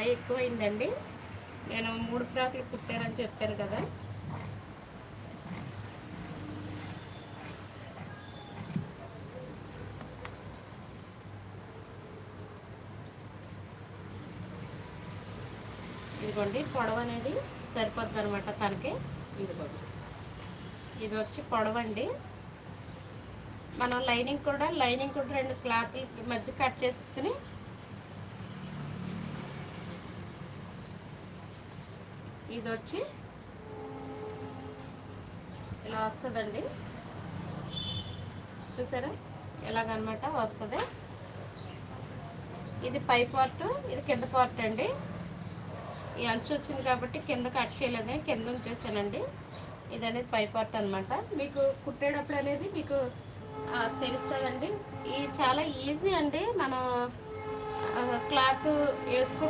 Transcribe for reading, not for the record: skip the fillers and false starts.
సాయి ఎక్కువైందండి. నేను 3 ఫ్రాకులు కుట్టానని చెప్పాను కదా. ఇదిగోండి పొడవు అనేది సరిపోద్ది అనమాట తనకి. ఇదిగోండి ఇది వచ్చి పొడవండి. మనం లైనింగ్ కూడా 2 క్లాత్లకి మధ్య కట్ చేసుకుని ఇది వచ్చి ఇలా వస్తుందండి. చూసారా ఎలాగనమాట వస్తుంది. ఇది పై పార్ట్, ఇది కింద పార్ట్ అండి. ఈ అంచు వచ్చింది కాబట్టి కింద కట్ చేయలేదని కింద ఉంచేసానండి. ఇది అనేది పై పార్ట్ అనమాట. మీకు కుట్టేటప్పుడు అనేది మీకు తెలుస్తుందండి. ఇది చాలా ఈజీ అండి. మనం క్లాత్ వేసుకుంటే